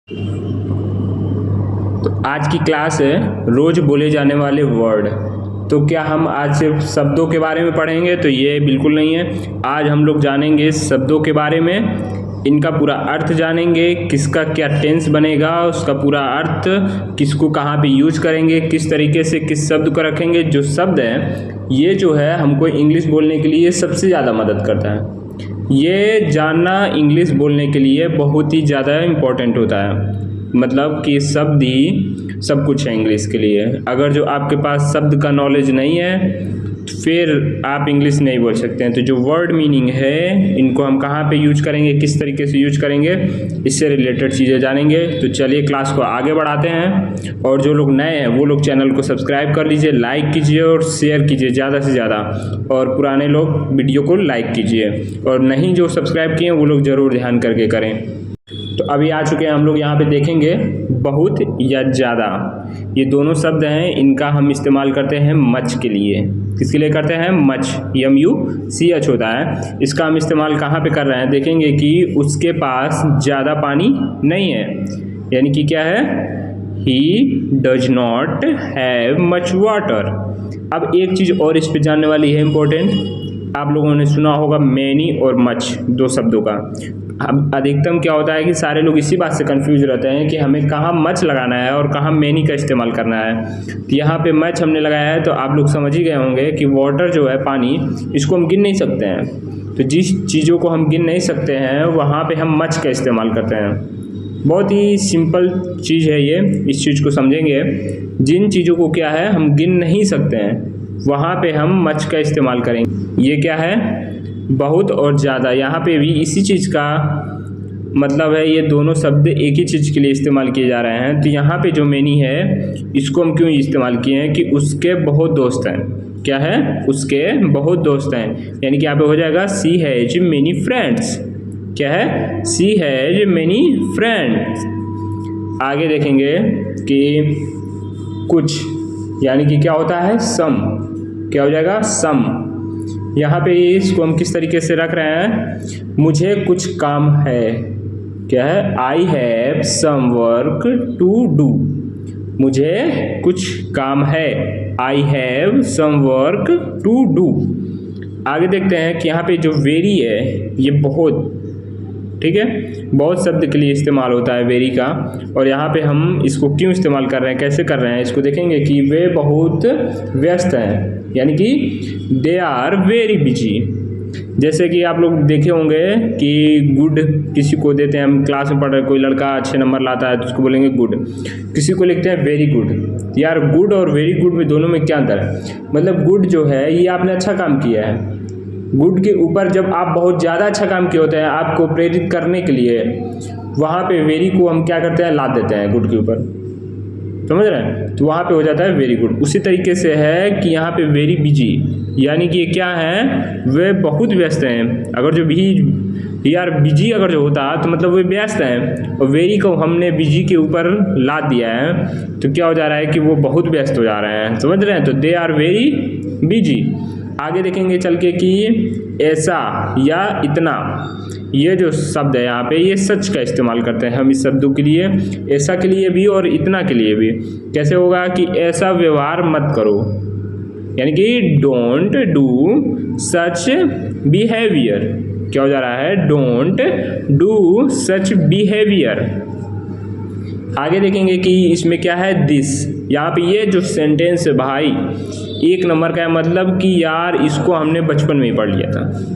तो आज की क्लास है रोज बोले जाने वाले वर्ड। तो क्या हम आज सिर्फ शब्दों के बारे में पढ़ेंगे? तो ये बिल्कुल नहीं है। आज हम लोग जानेंगे शब्दों के बारे में, इनका पूरा अर्थ जानेंगे, किसका क्या टेंस बनेगा, उसका पूरा अर्थ, किसको कहाँ पे यूज करेंगे, किस तरीके से किस शब्द को रखेंगे। जो शब्द है ये जो है हमको इंग्लिश बोलने के लिए सबसे ज़्यादा मदद करता है। ये जानना इंग्लिश बोलने के लिए बहुत ही ज़्यादा इम्पोर्टेंट होता है। मतलब कि शब्द ही सब कुछ है इंग्लिश के लिए। अगर जो आपके पास शब्द का नॉलेज नहीं है तो फिर आप इंग्लिश नहीं बोल सकते हैं। तो जो वर्ड मीनिंग है इनको हम कहाँ पे यूज करेंगे, किस तरीके से यूज करेंगे, इससे रिलेटेड चीज़ें जानेंगे। तो चलिए क्लास को आगे बढ़ाते हैं। और जो लोग नए हैं वो लोग चैनल को सब्सक्राइब कर लीजिए, लाइक कीजिए और शेयर कीजिए ज़्यादा से ज़्यादा। और पुराने लोग वीडियो को लाइक कीजिए, और नहीं जो सब्सक्राइब किए हैं वो लोग ज़रूर ध्यान करके करें। तो अभी आ चुके हैं हम लोग यहाँ पे देखेंगे बहुत या ज़्यादा। ये दोनों शब्द हैं, इनका हम इस्तेमाल करते हैं मच के लिए। किसके लिए करते हैं? मच, MUCH होता है। इसका हम इस्तेमाल कहाँ पे कर रहे हैं? देखेंगे कि उसके पास ज़्यादा पानी नहीं है, यानी कि क्या है? He does not have much water। अब एक चीज़ और इस पे जानने वाली है इम्पोर्टेंट। आप लोगों ने सुना होगा मैनी और मच, दो शब्दों का। अब अधिकतम क्या होता है कि सारे लोग इसी बात से कंफ्यूज रहते हैं कि हमें कहाँ मच लगाना है और कहाँ मैनी का इस्तेमाल करना है। तो यहाँ पे मच हमने लगाया है तो आप लोग समझ ही गए होंगे कि वाटर जो है पानी, इसको हम गिन नहीं सकते हैं। तो जिस चीज़ों को हम गिन नहीं सकते हैं वहाँ पे हम मच का इस्तेमाल करते हैं। बहुत ही सिंपल चीज़ है ये, इस चीज़ को समझेंगे। जिन चीज़ों को क्या है हम गिन नहीं सकते हैं वहाँ पे हम मच का इस्तेमाल करेंगे। ये क्या है? बहुत और ज़्यादा। यहाँ पे भी इसी चीज़ का मतलब है, ये दोनों शब्द एक ही चीज़ के लिए इस्तेमाल किए जा रहे हैं। तो यहाँ पे जो मैनी है इसको हम क्यों इस्तेमाल किए हैं कि उसके बहुत दोस्त हैं। क्या है? उसके बहुत दोस्त हैं, यानी कि यहाँ पे हो जाएगा सी हैज मैनी फ्रेंड्स। क्या है? सी हैज मैनी फ्रेंड्स। आगे देखेंगे कि कुछ, यानी कि क्या होता है? सम। क्या हो जाएगा? सम। यहाँ पे इसको हम किस तरीके से रख रहे हैं? मुझे कुछ काम है। क्या है? I have some work to do. मुझे कुछ काम है, I have some work to do. आगे देखते हैं कि यहाँ पे जो वेरी है ये बहुत, ठीक है, बहुत शब्द के लिए इस्तेमाल होता है वेरी का। और यहाँ पे हम इसको क्यों इस्तेमाल कर रहे हैं, कैसे कर रहे हैं, इसको देखेंगे कि वे बहुत व्यस्त हैं, यानी कि दे आर वेरी बिजी। जैसे कि आप लोग देखे होंगे कि गुड किसी को देते हैं, हम क्लास में पढ़ रहे, कोई लड़का अच्छे नंबर लाता है तो उसको बोलेंगे गुड। किसी को लिखते हैं वेरी गुड। यार गुड और वेरी गुड में दोनों में क्या अंतर है? मतलब गुड जो है ये आपने अच्छा काम किया है। गुड के ऊपर जब आप बहुत ज़्यादा अच्छा काम किए होते हैं आपको प्रेरित करने के लिए, वहाँ पे वेरी को हम क्या करते हैं? लाद देते हैं गुड के ऊपर। समझ रहे हैं? तो वहाँ पे हो जाता है वेरी गुड। उसी तरीके से है कि यहाँ पे वेरी बिजी, यानी कि क्या है? वे बहुत व्यस्त हैं। अगर जो भी यार बिजी अगर जो होता तो मतलब वे व्यस्त हैं, और वेरी को हमने बिजी के ऊपर लाद दिया है तो क्या हो जा रहा है कि वो बहुत व्यस्त हो जा रहे हैं। समझ रहे हैं? तो दे आर वेरी बिजी। आगे देखेंगे चल के कि ऐसा या इतना, ये जो शब्द है यहाँ पे ये सच का इस्तेमाल करते हैं हम इस शब्दों के लिए, ऐसा के लिए भी और इतना के लिए भी। कैसे होगा कि ऐसा व्यवहार मत करो, यानी कि डोंट डू सच बिहेवियर। क्या हो जा रहा है? Don't do such behaviour. आगे देखेंगे कि इसमें क्या है? दिस। यहाँ पे ये जो सेंटेंस है भाई एक नंबर का है, मतलब कि यार इसको हमने बचपन में ही पढ़ लिया था।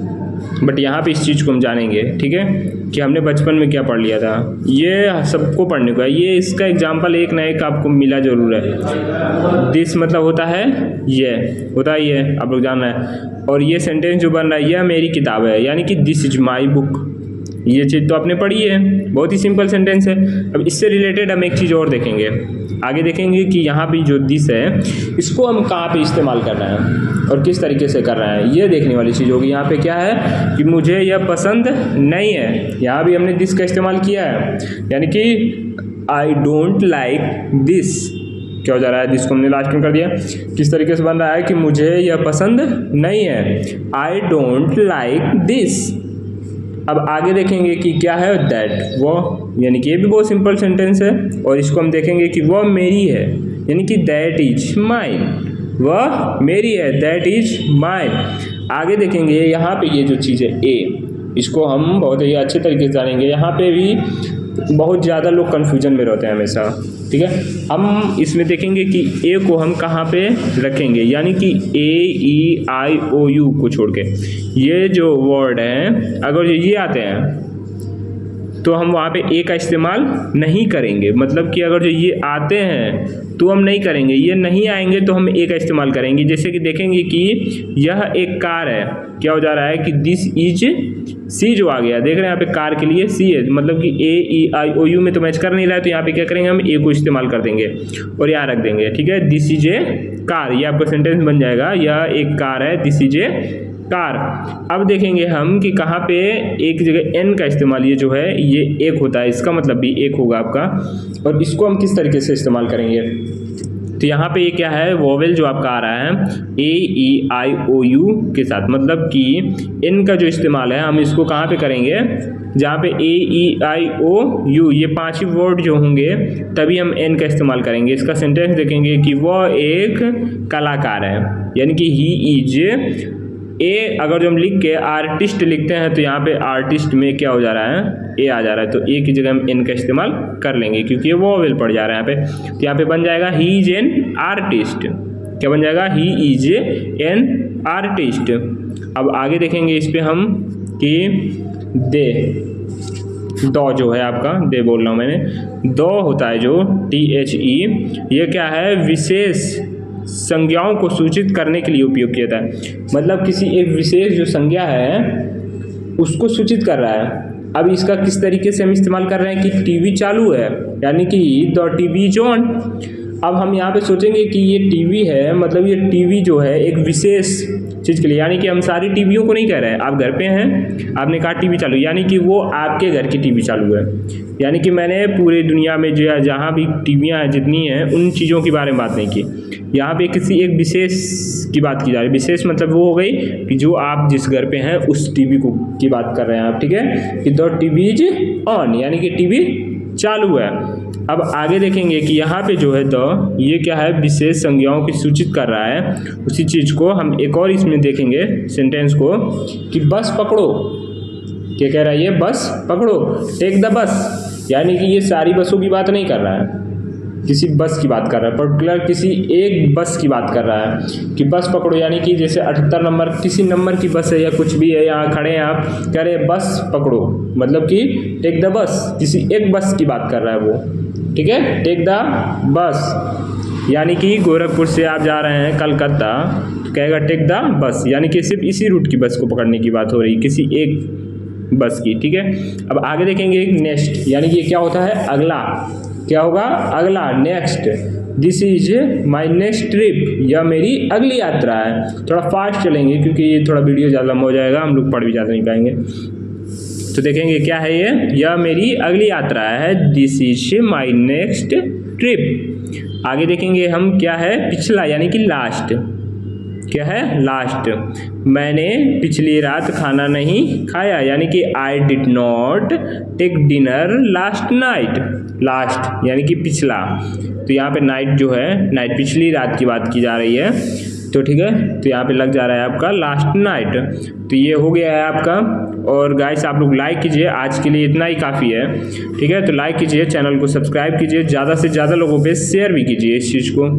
बट यहाँ पे इस चीज़ को हम जानेंगे, ठीक है, कि हमने बचपन में क्या पढ़ लिया था। ये सबको पढ़ने को है, ये इसका एग्जाम्पल एक ना एक आपको मिला जरूर है। दिस मतलब होता है ये, होता है ये, आप लोग जान रहे हैं। और ये सेंटेंस जो बन रहा है यह मेरी किताब है, यानी कि दिस इज माई बुक। ये चीज़ तो आपने पढ़ी है, बहुत ही सिंपल सेंटेंस है। अब इससे रिलेटेड हम एक चीज़ और देखेंगे। आगे देखेंगे कि यहाँ भी जो दिस है इसको हम कहाँ पे इस्तेमाल कर रहे हैं और किस तरीके से कर रहे हैं, ये देखने वाली चीज़ होगी। यहाँ पे क्या है कि मुझे यह पसंद नहीं है, यहाँ भी हमने दिस का इस्तेमाल किया है, यानी कि आई डोंट लाइक दिस। क्या हो जा रहा है? दिस को हमने लास्ट में कर दिया। किस तरीके से बन रहा है कि मुझे यह पसंद नहीं है, आई डोंट लाइक दिस। अब आगे देखेंगे कि क्या है दैट, वो यानी कि ये भी बहुत सिंपल सेंटेंस है। और इसको हम देखेंगे कि वह मेरी है, यानी कि दैट इज माइन, वह मेरी है, दैट इज माइन। आगे देखेंगे यहाँ पे ये जो चीज़ है ए, इसको हम बहुत ही अच्छे तरीके से जानेंगे। यहाँ पे भी बहुत ज़्यादा लोग कन्फ्यूजन में रहते हैं हमेशा, ठीक है। हम इसमें देखेंगे कि ए को हम कहाँ पे रखेंगे, यानी कि AEIOU को छोड़ के ये जो वर्ड हैं अगर ये आते हैं तो हम वहाँ पे ए का इस्तेमाल नहीं करेंगे। मतलब कि अगर जो ये आते हैं तो हम नहीं करेंगे, ये नहीं आएंगे तो हम ए का इस्तेमाल करेंगे। जैसे कि देखेंगे कि यह एक कार है, क्या हो जा रहा है कि दिस इज सी जो आ गया, देख रहे हैं यहाँ पे कार के लिए सी है, मतलब कि AEIOU में तो मैच कर नहीं रहा है, तो यहाँ पे क्या करेंगे हम ए को इस्तेमाल कर देंगे और यहाँ रख देंगे, ठीक है। दिस इज ए कार, ये आपका सेंटेंस बन जाएगा, यह एक कार है, दिस इज ए कार। अब देखेंगे हम कि कहाँ पे एक जगह एन का इस्तेमाल, ये जो है ये एक होता है, इसका मतलब भी एक होगा आपका। और इसको हम किस तरीके से इस्तेमाल करेंगे, तो यहाँ पे ये क्या है वोवेल जो आपका आ रहा है AEIOU के साथ, मतलब कि एन का जो इस्तेमाल है हम इसको कहाँ पे करेंगे, जहाँ पे AEIOU ये 5 ही वर्ड जो होंगे तभी हम एन का इस्तेमाल करेंगे। इसका सेंटेंस देखेंगे कि वह एक कलाकार है, यानी कि ही इज ए, अगर जो हम लिख के आर्टिस्ट लिखते हैं तो यहाँ पे आर्टिस्ट में क्या हो जा रहा है ए आ जा रहा है, तो ए की जगह हम एन का इस्तेमाल कर लेंगे क्योंकि ये वोवेल पड़ जा रहा है यहाँ पे। तो यहाँ पे बन जाएगा ही इज एन आर्टिस्ट, क्या बन जाएगा ही इज एन आर्टिस्ट। अब आगे देखेंगे इस पे हम कि दे, दो जो है आपका दे बोल रहा हूँ मैंने, दो होता है जो THE, ये क्या है विशेष संज्ञाओं को सूचित करने के लिए उपयोग किया था। मतलब किसी एक विशेष जो संज्ञा है उसको सूचित कर रहा है। अब इसका किस तरीके से हम इस्तेमाल कर रहे हैं कि टीवी चालू है, यानी कि द टीवी इज ऑन। अब हम यहाँ पे सोचेंगे कि ये टीवी है, मतलब ये टीवी जो है एक विशेष चीज़ के लिए, यानी कि हम सारी टीवियों को नहीं कह रहे हैं। आप घर पे हैं, आपने कहा टीवी चालू, यानी कि वो आपके घर की टीवी चालू है, यानी कि मैंने पूरे दुनिया में जो जहाँ भी टीवियाँ हैं जितनी हैं उन चीज़ों के बारे में बात नहीं की। यहाँ पे किसी एक विशेष की बात की जा रही है। विशेष मतलब वो हो गई कि जो आप जिस घर पे हैं उस टीवी को की बात कर रहे हैं आप, ठीक है, कि द टीवी इज ऑन, यानी कि टीवी चालू है। अब आगे देखेंगे कि यहाँ पे जो है द, ये क्या है विशेष संज्ञाओं की सूचित कर रहा है। उसी चीज़ को हम एक और इसमें देखेंगे सेंटेंस को कि बस पकड़ो, क्या कह रहा है ये, बस पकड़ो, टेक द बस, यानी कि ये सारी बसों की बात नहीं कर रहा है, किसी बस की बात कर रहा है, पर्टिकुलर किसी एक बस की बात कर रहा है कि बस पकड़ो, यानी कि जैसे 78 नंबर किसी नंबर की बस है या कुछ भी है, यहाँ खड़े हैं आप, कह रहे हैं बस पकड़ो, मतलब कि टेक द बस, किसी एक बस की बात कर रहा है वो, ठीक है, टेक द बस। यानी कि गोरखपुर से आप जा रहे हैं कलकत्ता तो कहेगा टेक द बस, यानी कि सिर्फ इसी रूट की बस को पकड़ने की बात हो रही, किसी एक बस की, ठीक है। अब आगे देखेंगे नेक्स्ट, यानी कि ये क्या होता है अगला, क्या होगा अगला, next, this is my next trip, यह मेरी अगली यात्रा है। थोड़ा फास्ट चलेंगे क्योंकि ये थोड़ा वीडियो ज़्यादा लंबा हो जाएगा, हम लोग पढ़ भी ज़्यादा नहीं पाएंगे। तो देखेंगे क्या है ये, यह मेरी अगली यात्रा है, this is my next trip. आगे देखेंगे हम क्या है पिछला, यानी कि लास्ट, क्या है लास्ट, मैंने पिछली रात खाना नहीं खाया, यानी कि I did not take dinner last night, last यानी कि पिछला, तो यहाँ पे नाइट जो है नाइट पिछली रात की बात की जा रही है, तो ठीक है, तो यहाँ पे लग जा रहा है आपका लास्ट नाइट। तो ये हो गया है आपका। और गाइस आप लोग लाइक कीजिए, आज के लिए इतना ही काफ़ी है, ठीक है, तो लाइक कीजिए, चैनल को सब्सक्राइब कीजिए, ज़्यादा से ज़्यादा लोगों पे शेयर भी कीजिए इस चीज़ को।